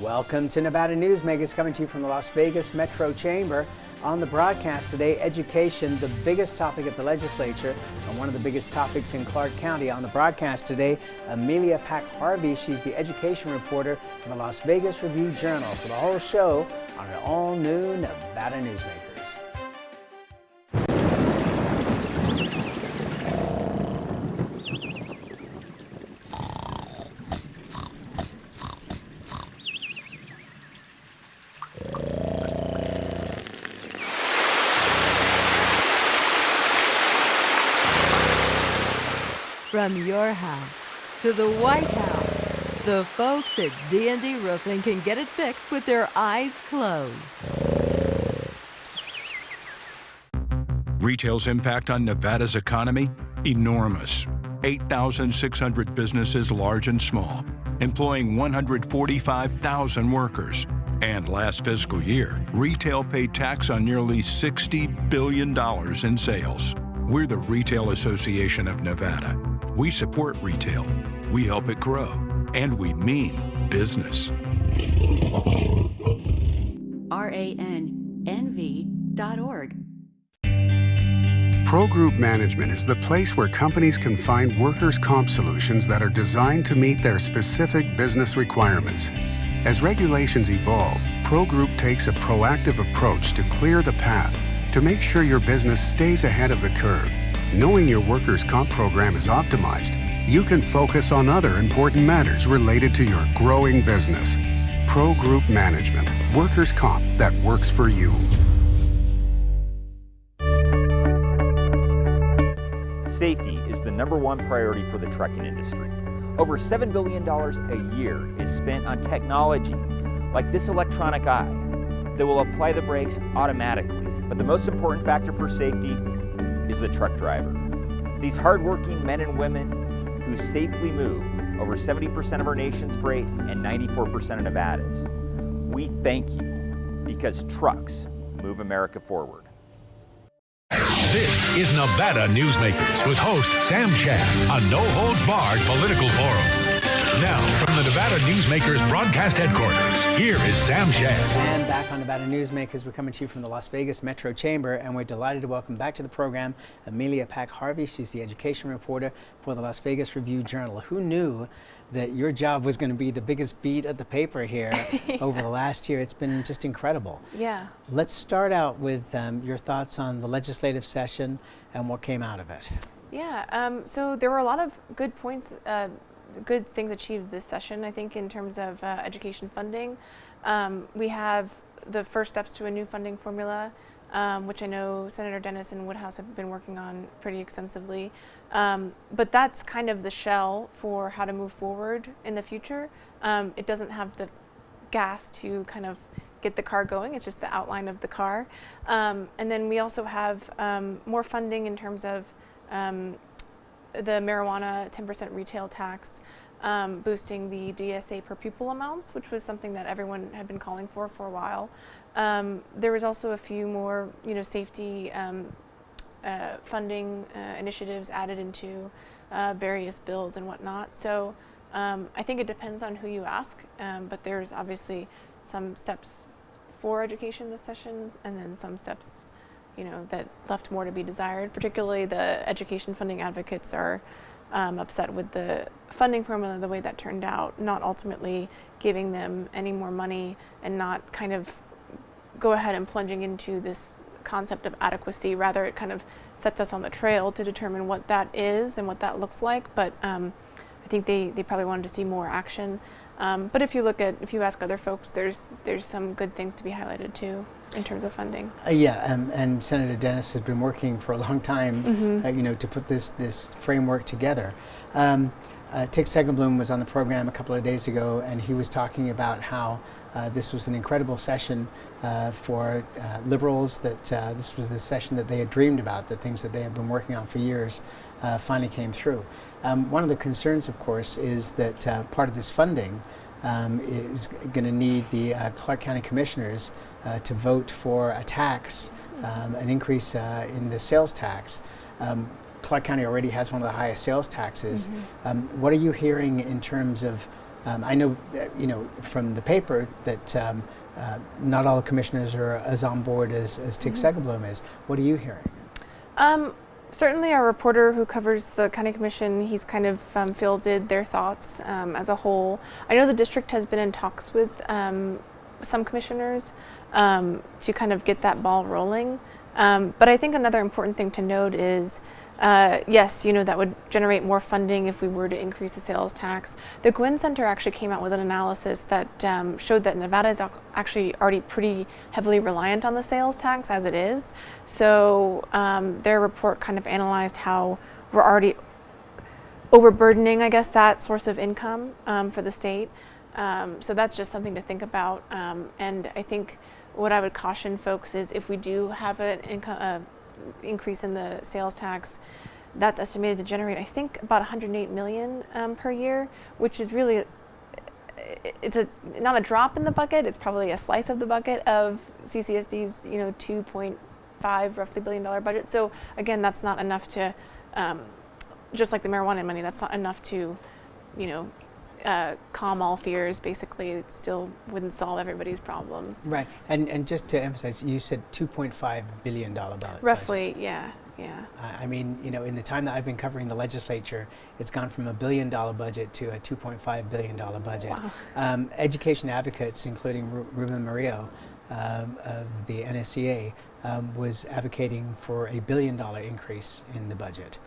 Welcome to Nevada Newsmakers, coming to you from the Las Vegas Metro Chamber. On the broadcast today, education, the biggest topic at the legislature and one of the biggest topics in Clark County. On the broadcast today, Amelia Pak-Harvey. She's the education reporter for the Las Vegas Review-Journal. For the whole show on an all-new Nevada Newsmakers. From your house to the White House, the folks at D&D Roofing can get it fixed with their eyes closed. Retail's impact on Nevada's economy? Enormous. 8,600 businesses, large and small, employing 145,000 workers. And last fiscal year, retail paid tax on nearly $60 billion in sales. We're the Retail Association of Nevada. We support retail, we help it grow, and we mean business. RANNV.org. Pro Group Management is the place where companies can find workers' comp solutions that are designed to meet their specific business requirements. As regulations evolve, Pro Group takes a proactive approach to clear the path to make sure your business stays ahead of the curve. Knowing your workers' comp program is optimized, you can focus on other important matters related to your growing business. Pro Group Management, workers' comp that works for you. Safety is the #1 priority for the trucking industry. Over $7 billion a year is spent on technology, like this electronic eye, that will apply the brakes automatically. But the most important factor for safety is the truck driver. These hardworking men and women who safely move over 70% of our nation's freight and 94% of Nevada's. We thank you because trucks move America forward. This is Nevada Newsmakers with host Sam Shad, a no-holds-barred political forum. Now, from the Nevada Newsmakers broadcast headquarters, here is Sam Shad. And back on Nevada Newsmakers, we're coming to you from the Las Vegas Metro Chamber, and we're delighted to welcome back to the program Amelia Pak-Harvey. She's the education reporter for the Las Vegas Review-Journal. Who knew that your job was going to be the biggest beat at the paper here over the last year? It's been just incredible. Yeah. Let's start out with your thoughts on the legislative session and what came out of it. Yeah, so there were a lot of good points, good things achieved this session, I think, in terms of education funding. We have the first steps to a new funding formula, which I know Senator Dennis and Woodhouse have been working on pretty extensively. But that's kind of the shell for how to move forward in the future. It doesn't have the gas to kind of get the car going. It's just the outline of the car. And then we also have more funding in terms of the marijuana 10% retail tax, boosting the DSA per pupil amounts, which was something that everyone had been calling for a while. There was also a few more, safety funding initiatives added into various bills and whatnot. So I think it depends on who you ask, but there's obviously some steps for education this session, and then some steps that left more to be desired. Particularly the education funding advocates are upset with the funding formula, the way that turned out, not ultimately giving them any more money and not kind of go ahead and plunging into this concept of adequacy. Rather, it kind of sets us on the trail to determine what that is and what that looks like. But I think they probably wanted to see more action. But if you ask other folks, there's some good things to be highlighted too in terms of funding. And Senator Dennis has been working for a long time, to put this framework together. Tick Segelblum was on the program a couple of days ago, and he was talking about how this was an incredible session for liberals, that this was the session that they had dreamed about, the things that they had been working on for years finally came through. One of the concerns, of course, is that part of this funding is going to need the Clark County Commissioners to vote for a tax, an increase in the sales tax. Clark County already has one of the highest sales taxes. What are you hearing in terms of I know that, from the paper that not all commissioners are as on board as Tig Segerblom is. What are you hearing? Certainly our reporter who covers the county commission, he's kind of fielded their thoughts as a whole. I know the district has been in talks with some commissioners to kind of get that ball rolling. But I think another important thing to note is, yes, that would generate more funding if we were to increase the sales tax. The Gwynn Center actually came out with an analysis that showed that Nevada is actually already pretty heavily reliant on the sales tax as it is. So their report kind of analyzed how we're already overburdening, I guess, that source of income for the state. So that's just something to think about. And I think what I would caution folks is if we do have an increase in the sales tax, that's estimated to generate, I think, about 108 million per year, which is really, it's not a drop in the bucket. It's probably a slice of the bucket of CCSD's, $2.5 roughly billion budget. So again, that's not enough to, just like the marijuana money, that's not enough to, calm all fears. Basically, it still wouldn't solve everybody's problems. Right, and just to emphasize, you said $2.5 billion budget. Roughly, yeah. I mean, in the time that I've been covering the legislature, it's gone from $1 billion budget to a $2.5 billion budget. Wow. Education advocates, including Ruben Murillo of the NSCA, was advocating for a $1 billion increase in the budget.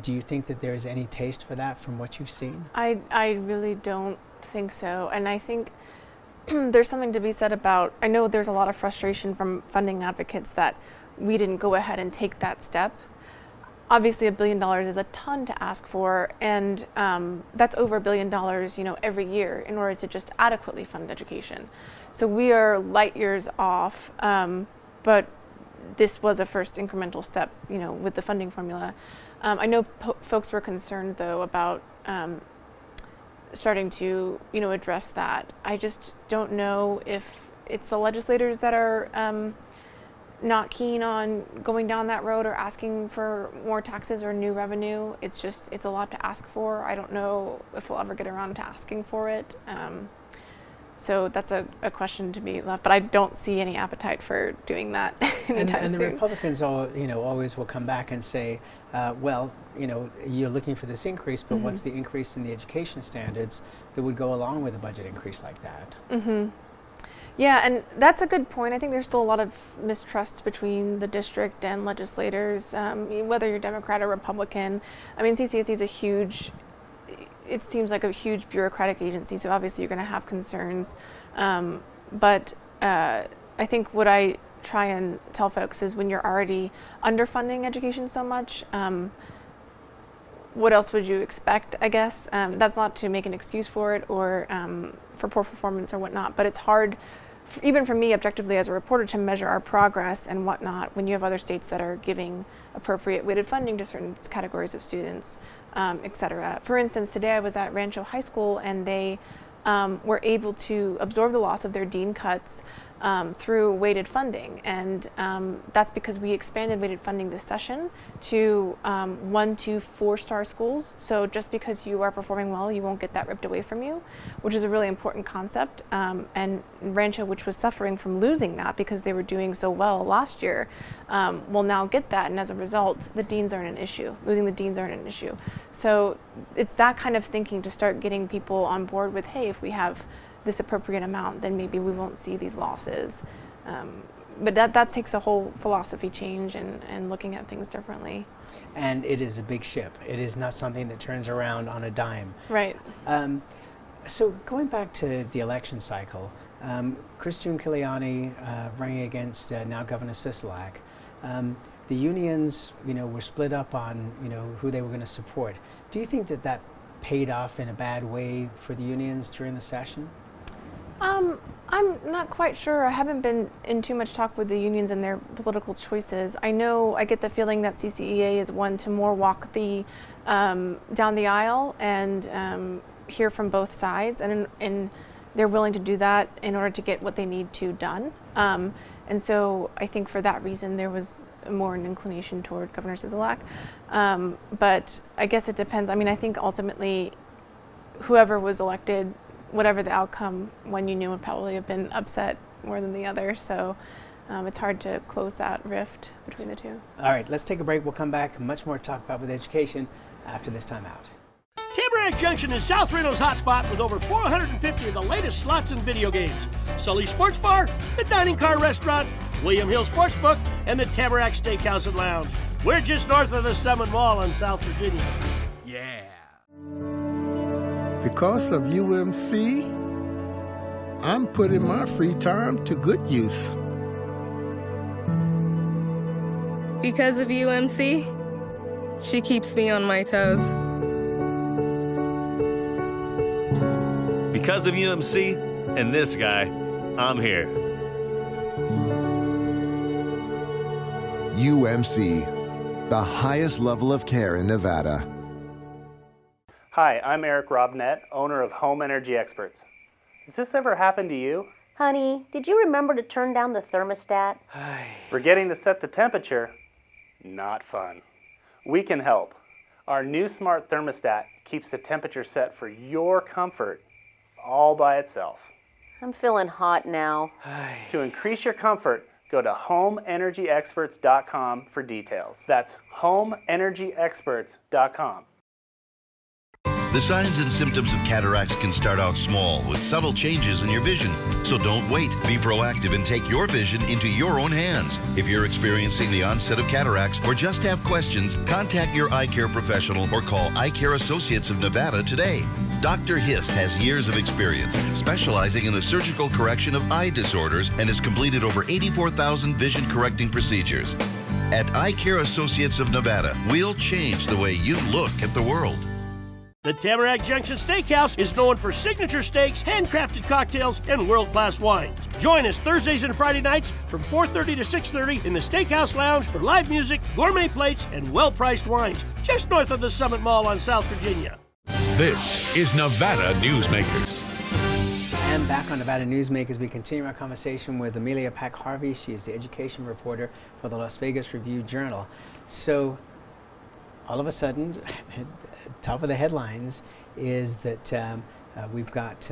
Do you think that there's any taste for that from what you've seen? I really don't think so. And I think there's something to be said about, I know there's a lot of frustration from funding advocates that we didn't go ahead and take that step. Obviously, $1 billion is a ton to ask for, and that's over $1 billion, every year in order to just adequately fund education. So we are light years off, but this was a first incremental step, with the funding formula. I know folks were concerned, though, about starting to, address that. I just don't know if it's the legislators that are not keen on going down that road or asking for more taxes or new revenue. It's a lot to ask for. I don't know if we'll ever get around to asking for it. So that's a question to be left, but I don't see any appetite for doing that anytime and soon. The Republicans, always will come back and say, well, you're looking for this increase, but what's the increase in the education standards that would go along with a budget increase like that? Yeah, and that's a good point. I think there's still a lot of mistrust between the district and legislators, whether you're Democrat or Republican. I mean, CCSD is it seems like a huge bureaucratic agency, so obviously you're going to have concerns. But I think what I try and tell folks is when you're already underfunding education so much, what else would you expect, I guess? That's not to make an excuse for it or for poor performance or whatnot, but it's hard, even for me objectively as a reporter, to measure our progress and whatnot when you have other states that are giving appropriate weighted funding to certain categories of students, etc. For instance, today I was at Rancho High School and they were able to absorb the loss of their dean cuts through weighted funding, and that's because we expanded weighted funding this session to 1 to 4-star schools. So just because you are performing well, you won't get that ripped away from you, which is a really important concept. And Rancho, which was suffering from losing that because they were doing so well last year, will now get that, and as a result, the deans aren't an issue. Losing the deans aren't an issue. So it's that kind of thinking to start getting people on board with, hey, if we have this appropriate amount, then maybe we won't see these losses. But that takes a whole philosophy change and looking at things differently. And it is a big ship. It is not something that turns around on a dime. Right. So going back to the election cycle, Christian Giuliani running against now Governor Sisolak. The unions, were split up on, who they were going to support. Do you think that paid off in a bad way for the unions during the session? I'm not quite sure. I haven't been in too much talk with the unions and their political choices. I get the feeling that CCEA is one to more walk the down the aisle and hear from both sides, and they're willing to do that in order to get what they need to done. And so I think for that reason there was more an inclination toward Governor Sisolak. But I guess it depends. I mean, I think ultimately whoever was elected, whatever the outcome, one union would probably have been upset more than the other. So it's hard to close that rift between the two. All right, let's take a break. We'll come back. Much more to talk about with education after this time out. Tamarack Junction is South Reno's hotspot with over 450 of the latest slots and video games. Sully's Sports Bar, the Dining Car Restaurant, William Hill Sportsbook, and the Tamarack Steakhouse and Lounge. We're just north of the Summit Mall in South Virginia. Yeah. Because of UMC, I'm putting my free time to good use. Because of UMC, she keeps me on my toes. Because of UMC and this guy, I'm here. UMC, the highest level of care in Nevada. Hi, I'm Eric Robnett, owner of Home Energy Experts. Has this ever happened to you? Honey, did you remember to turn down the thermostat? Forgetting to set the temperature? Not fun. We can help. Our new smart thermostat keeps the temperature set for your comfort all by itself. I'm feeling hot now. To increase your comfort, go to homeenergyexperts.com for details. That's homeenergyexperts.com. The signs and symptoms of cataracts can start out small with subtle changes in your vision. So don't wait. Be proactive and take your vision into your own hands. If you're experiencing the onset of cataracts or just have questions, contact your eye care professional or call Eye Care Associates of Nevada today. Dr. Hiss has years of experience specializing in the surgical correction of eye disorders and has completed over 84,000 vision correcting procedures. At Eye Care Associates of Nevada, we'll change the way you look at the world. The Tamarack Junction Steakhouse is known for signature steaks, handcrafted cocktails, and world-class wines. Join us Thursdays and Friday nights from 4:30 to 6:30 in the Steakhouse Lounge for live music, gourmet plates, and well-priced wines, just north of the Summit Mall on South Virginia. This is Nevada Newsmakers. And back on Nevada Newsmakers, we continue our conversation with Amelia Pak-Harvey. She is the education reporter for the Las Vegas Review-Journal. So, all of a sudden, top of the headlines is that we've got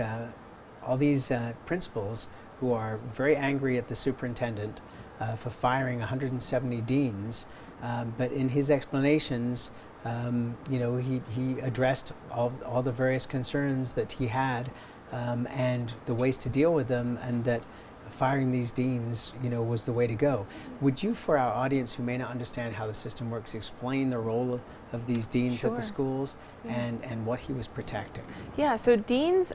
all these principals who are very angry at the superintendent for firing 170 deans. But in his explanations, you know, he addressed all the various concerns that he had and the ways to deal with them, and that firing these deans, you know, was the way to go. Would you, for our audience who may not understand how the system works, explain the role of these deans at the schools and what he was protecting? Yeah, so deans,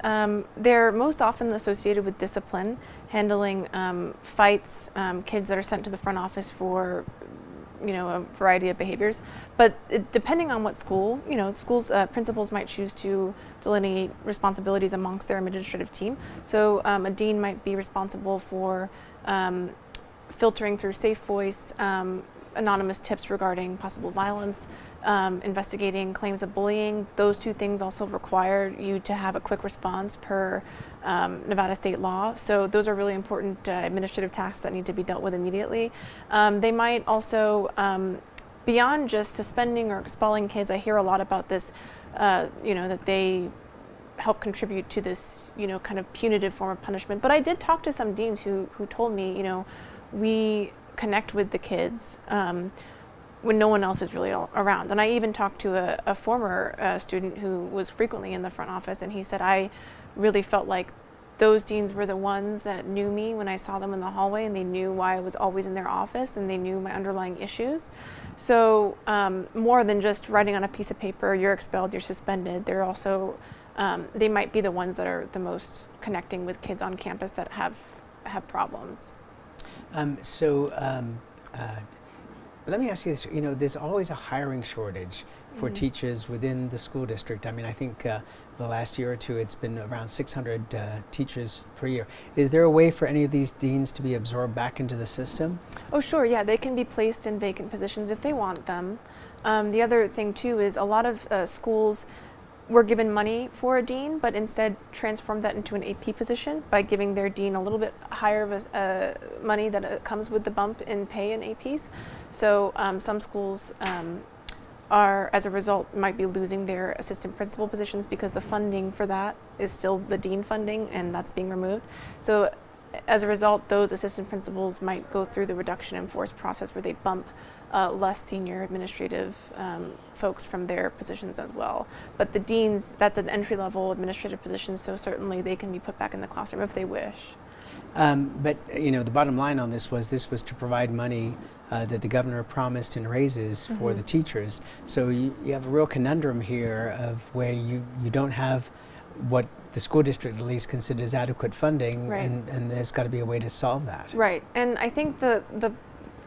they're most often associated with discipline, handling fights, kids that are sent to the front office for, you know, a variety of behaviors. But depending on what school, you know, schools, principals might choose to delineate responsibilities amongst their administrative team. So a dean might be responsible for filtering through Safe Voice, anonymous tips regarding possible violence, investigating claims of bullying. Those two things also require you to have a quick response per Nevada state law. So those are really important administrative tasks that need to be dealt with immediately. They might also, beyond just suspending or expelling kids, I hear a lot about this, you know, that they help contribute to this, you know, kind of punitive form of punishment. But I did talk to some deans who told me, you know, we connect with the kids when no one else is really around. And I even talked to a former student who was frequently in the front office, and he said, I really felt like those deans were the ones that knew me when I saw them in the hallway, and they knew why I was always in their office, and they knew my underlying issues. So more than just writing on a piece of paper, you're expelled, you're suspended, they're also, they might be the ones that are the most connecting with kids on campus that have problems. Let me ask you this, you know, there's always a hiring shortage for teachers within the school district. I mean, I think the last year or two it's been around 600 teachers per year. Is there a way for any of these deans to be absorbed back into the system? Oh, sure, yeah, they can be placed in vacant positions if they want them. The other thing too is a lot of schools were given money for a dean, but instead transformed that into an AP position by giving their dean a little bit higher of money that comes with the bump in pay in APs. So some schools are, as a result, might be losing their assistant principal positions because the funding for that is still the dean funding, and that's being removed. So as a result, those assistant principals might go through the reduction in force process where they bump less senior administrative folks from their positions as well. But the deans, that's an entry-level administrative position, so certainly they can be put back in the classroom if they wish. But the bottom line on this was to provide money that the governor promised in raises for the teachers. So you have a real conundrum here of where you don't have what the school district at least considers adequate funding, right. and there's got to be a way to solve that. Right, and I think the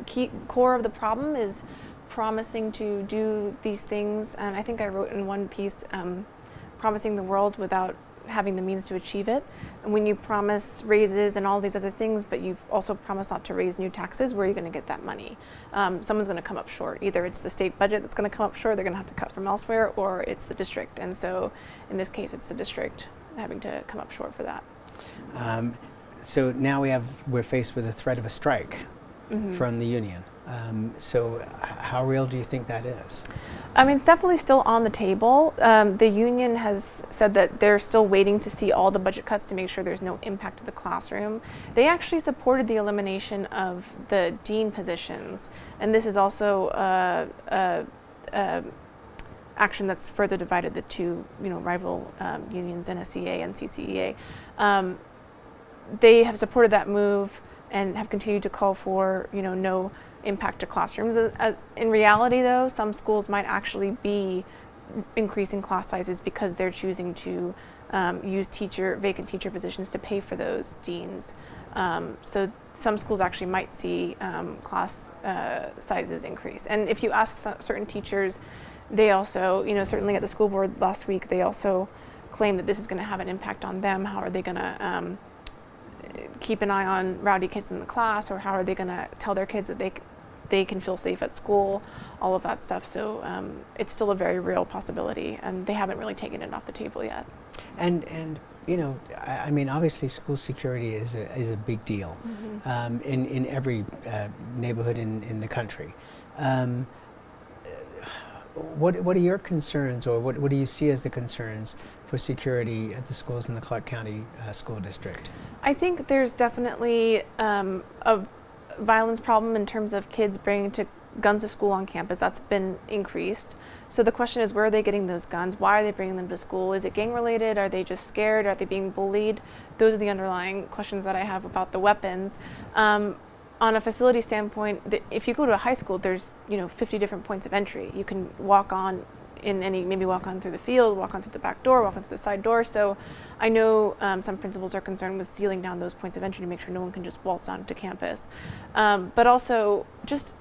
key core of the problem is promising to do these things, and I think I wrote in one piece, promising the world without having the means to achieve it. And when you promise raises and all these other things, but you also promise not to raise new taxes, where are you going to get that money? Someone's going to come up short. Either it's the state budget that's going to come up short, they're going to have to cut from elsewhere, or it's the district. And so in this case, it's the district having to come up short for that. So now we're faced with the threat of a strike from the union. So how real do you think that is? I mean, it's definitely still on the table. The union has said that they're still waiting to see all the budget cuts to make sure there's no impact to the classroom. They actually supported the elimination of the dean positions, and this is also action that's further divided the two, rival unions, NSCA and CCEA. They have supported that move and have continued to call for, no impact to classrooms. In reality, though, some schools might actually be increasing class sizes because they're choosing to use vacant teacher positions to pay for those deans. So some schools actually might see class sizes increase. And if you ask certain teachers, they also, certainly at the school board last week, they also claim that this is going to have an impact on them. How are they going to keep an eye on rowdy kids in the class, or how are they going to tell their kids that they can feel safe at school, all of that stuff. So it's still a very real possibility, and they haven't really taken it off the table yet. And I mean, obviously school security is a big deal in every neighborhood in the country. What are your concerns, or what do you see as the concerns for security at the schools in the Clark County School District? I think there's definitely a violence problem in terms of kids bringing guns to school on campus. That's been increased. So the question is, where are they getting those guns? Why are they bringing them to school? Is it gang related? Are they just scared? Are they being bullied? Those are the underlying questions that I have about the weapons. On a facility standpoint, if you go to a high school, there's 50 different points of entry. You can walk on maybe walk on through the field, walk on through the back door, walk on through the side door. So I know some principals are concerned with sealing down those points of entry to make sure no one can just waltz onto campus. But also, just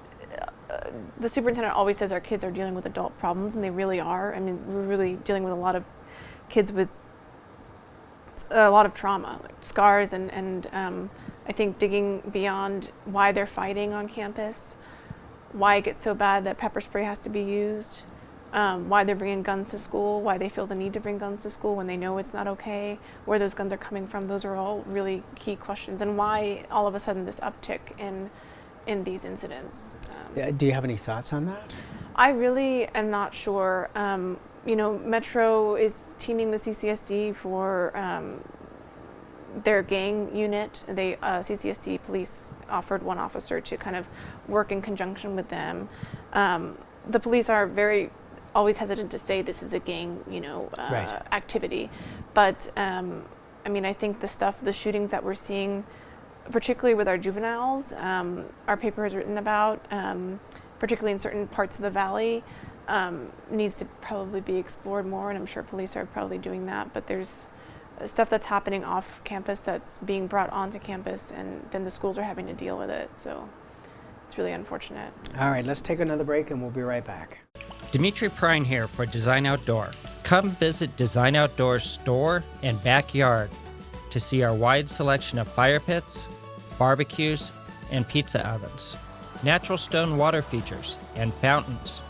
the superintendent always says our kids are dealing with adult problems, and they really are. I mean, we're really dealing with a lot of kids with a lot of trauma, like scars, and I think digging beyond why they're fighting on campus, why it gets so bad that pepper spray has to be used, why they're bringing guns to school, why they feel the need to bring guns to school when they know it's not okay, where those guns are coming from. Those are all really key questions, and why all of a sudden this uptick in these incidents. Do you have any thoughts on that? I really am not sure. Metro is teaming with CCSD for their gang unit. CCSD police offered one officer to kind of work in conjunction with them. The police are always hesitant to say this is a gang, right. activity. But I think the shootings that we're seeing, particularly with our juveniles, our paper has written about, particularly in certain parts of the valley, needs to probably be explored more, and I'm sure police are probably doing that. But there's stuff that's happening off campus that's being brought onto campus, and then the schools are having to deal with it. So it's really unfortunate. All right, let's take another break, and we'll be right back. Dimitri Prine here for Design Outdoor. Come visit Design Outdoor's store and backyard to see our wide selection of fire pits, barbecues, and pizza ovens, natural stone water features and fountains,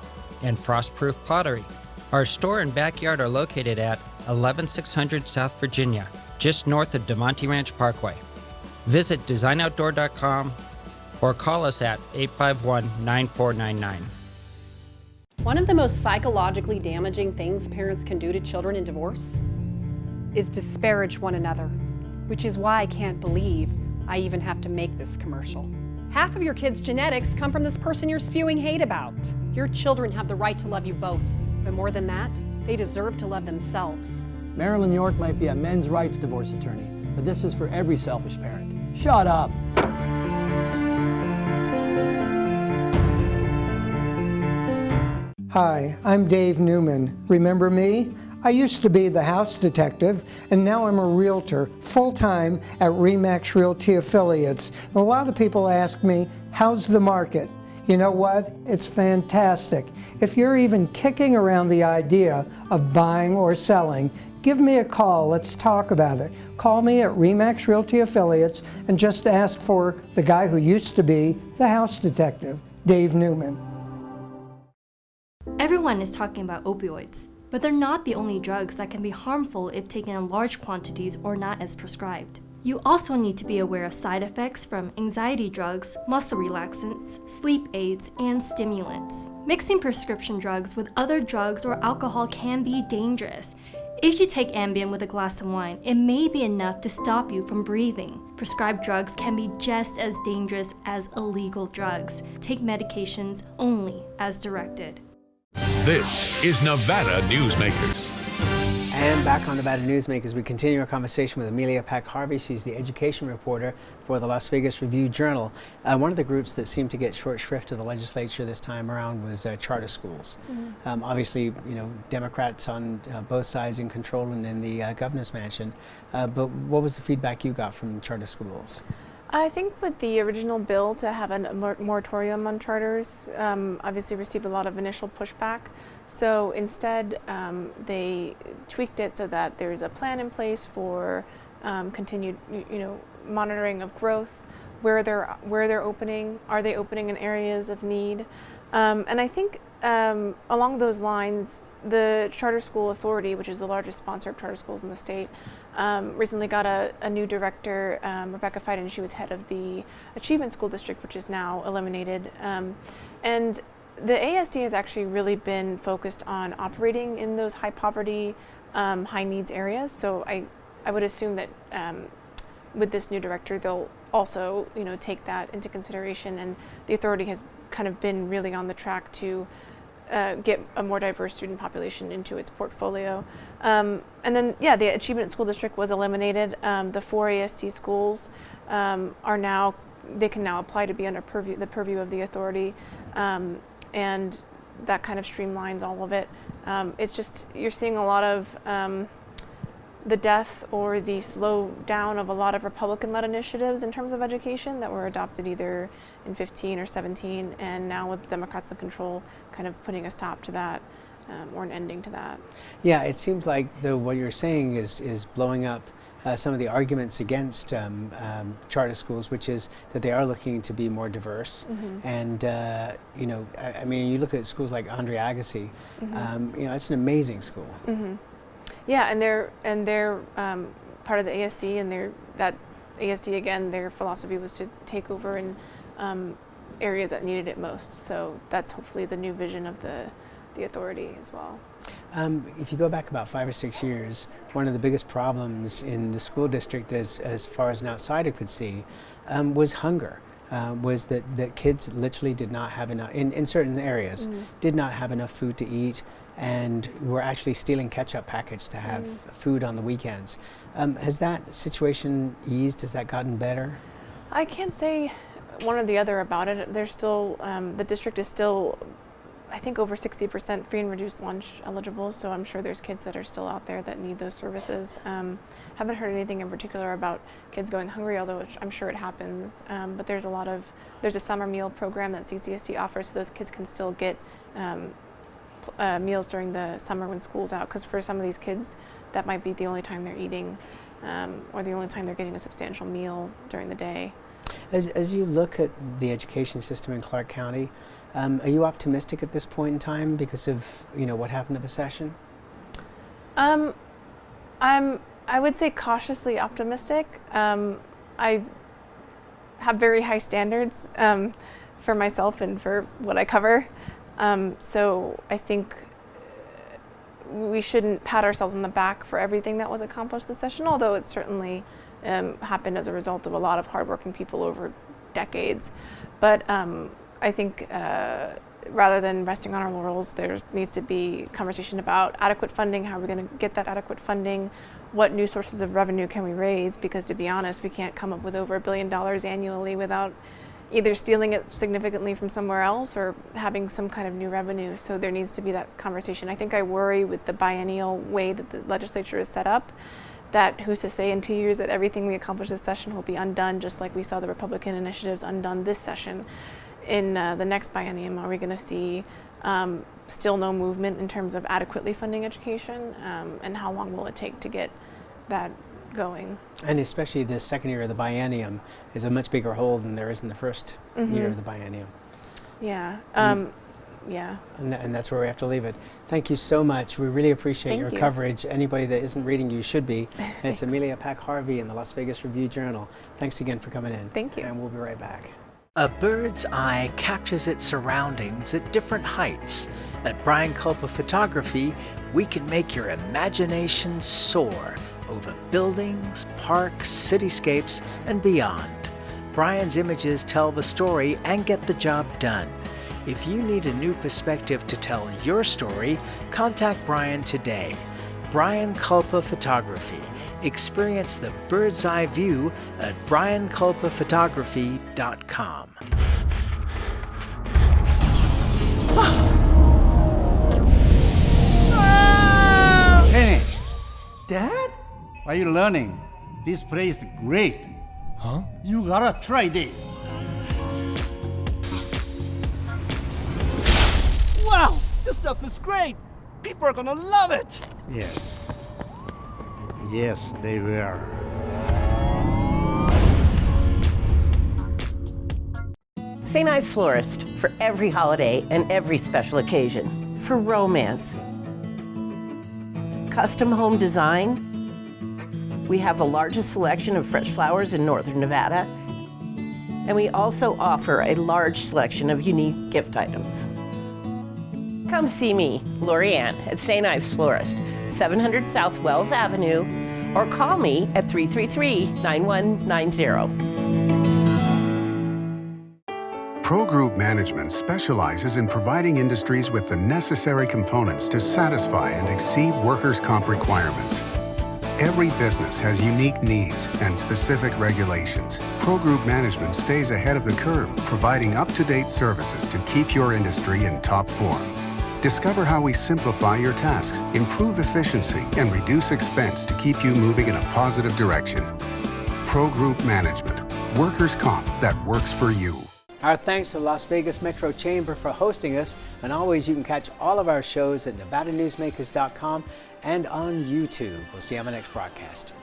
and frost-proof pottery. Our store and backyard are located at 11600 South Virginia, just north of DeMonte Ranch Parkway. Visit designoutdoor.com or call us at 851-9499. One of the most psychologically damaging things parents can do to children in divorce is disparage one another, which is why I can't believe I even have to make this commercial. Half of your kids' genetics come from this person you're spewing hate about. Your children have the right to love you both, but more than that, they deserve to love themselves. Marilyn York might be a men's rights divorce attorney, but this is for every selfish parent. Shut up! Hi, I'm Dave Neumann. Remember me? I used to be the house detective, and now I'm a realtor, full-time at RE/MAX Realty Affiliates. A lot of people ask me, how's the market? You know what? It's fantastic. If you're even kicking around the idea of buying or selling, give me a call. Let's talk about it. Call me at RE/MAX Realty Affiliates and just ask for the guy who used to be the house detective, Dave Neumann. Everyone is talking about opioids, but they're not the only drugs that can be harmful if taken in large quantities or not as prescribed. You also need to be aware of side effects from anxiety drugs, muscle relaxants, sleep aids, and stimulants. Mixing prescription drugs with other drugs or alcohol can be dangerous. If you take Ambien with a glass of wine, it may be enough to stop you from breathing. Prescribed drugs can be just as dangerous as illegal drugs. Take medications only as directed. This is Nevada Newsmakers. And back on Nevada Newsmakers, we continue our conversation with Amelia Pak-Harvey. She's the education reporter for the Las Vegas Review-Journal. One of the groups that seemed to get short shrift to the legislature this time around was charter schools. Mm-hmm. Obviously, you know, Democrats on both sides in control and in the governor's mansion. But what was the feedback you got from charter schools? I think with the original bill to have a moratorium on charters, obviously received a lot of initial pushback. So instead, they tweaked it so that there's a plan in place for continued, monitoring of growth, where they're opening, are they opening in areas of need, and I think along those lines, the Charter School Authority, which is the largest sponsor of charter schools in the state, recently got a new director, Rebecca Fiden. She was head of the Achievement School District, which is now eliminated. And the ASD has actually really been focused on operating in those high poverty, high needs areas. So I would assume that with this new director, they'll also take that into consideration. And the authority has kind of been really on the track to get a more diverse student population into its portfolio. And then, the Achievement School District was eliminated. The 4 ASD schools they can now apply to be under the purview of the authority. And that kind of streamlines all of it. It's just, you're seeing a lot of the death or the slow down of a lot of Republican-led initiatives in terms of education that were adopted either in 15 or 17, and now with Democrats in control, kind of putting a stop to that or an ending to that. Yeah, it seems like what you're saying is blowing up some of the arguments against charter schools, which is that they are looking to be more diverse. Mm-hmm. And I mean, you look at schools like Andre Agassi. Mm-hmm. It's an amazing school. Mm-hmm. Yeah, and they're part of the ASD, and that ASD again, their philosophy was to take over in areas that needed it most. So that's hopefully the new vision of the authority as well. If you go back about 5 or 6 years, one of the biggest problems in the school district, as far as an outsider could see, was hunger. Was that kids literally did not have enough, in certain areas, did not have enough food to eat, and were actually stealing ketchup packets to have food on the weekends. Has that situation eased? Has that gotten better? I can't say one or the other about it. There's still, the district is still, I think, over 60% free and reduced lunch eligible, so I'm sure there's kids that are still out there that need those services. Haven't heard anything in particular about kids going hungry, although I'm sure it happens. But there's a summer meal program that CCSD offers, so those kids can still get meals during the summer when school's out, because for some of these kids, that might be the only time they're eating, or the only time they're getting a substantial meal during the day. As you look at the education system in Clark County, are you optimistic at this point in time because of what happened at the session? I would say cautiously optimistic. I have very high standards for myself and for what I cover. So I think we shouldn't pat ourselves on the back for everything that was accomplished this session, although it certainly happened as a result of a lot of hardworking people over decades. But I think rather than resting on our laurels, there needs to be conversation about adequate funding. How are we going to get that adequate funding? What new sources of revenue can we raise? Because to be honest, we can't come up with over $1 billion annually without either stealing it significantly from somewhere else or having some kind of new revenue. So there needs to be that conversation. I think I worry with the biennial way that the legislature is set up, that who's to say in 2 years that everything we accomplish this session will be undone, just like we saw the Republican initiatives undone this session. In the next biennium, are we going to see still no movement in terms of adequately funding education, and how long will it take to get that going? And especially the second year of the biennium is a much bigger hole than there is in the first year of the biennium. Yeah. Yeah. And that's where we have to leave it. Thank you so much. We really appreciate your coverage. Anybody that isn't reading you should be. It's Amelia Pak-Harvey in the Las Vegas Review-Journal. Thanks again for coming in. Thank you. And we'll be right back. A bird's eye captures its surroundings at different heights. At Brian Kulpa Photography, we can make your imagination soar over buildings, parks, cityscapes, and beyond. Brian's images tell the story and get the job done. If you need a new perspective to tell your story, contact Brian today. Brian Kulpa Photography. Experience the bird's eye view at briankulpaphotography.com. Hey, Dad? Are you learning? This place is great. Huh? You gotta try this. Wow, this stuff is great. People are gonna love it. Yes. Yes, they will. St. Ives Florist, for every holiday and every special occasion. For romance. Custom home design. We have the largest selection of fresh flowers in northern Nevada. And we also offer a large selection of unique gift items. Come see me, Lorianne, at St. Ives Florist, 700 South Wells Avenue, or call me at 333-9190. Pro Group Management specializes in providing industries with the necessary components to satisfy and exceed workers' comp requirements. Every business has unique needs and specific regulations. Pro Group Management stays ahead of the curve, providing up-to-date services to keep your industry in top form. Discover how we simplify your tasks, improve efficiency, and reduce expense to keep you moving in a positive direction. Pro Group Management. Workers' comp that works for you. Our thanks to the Las Vegas Metro Chamber for hosting us, and always you can catch all of our shows at NevadaNewsmakers.com and on YouTube. We'll see you on the next broadcast.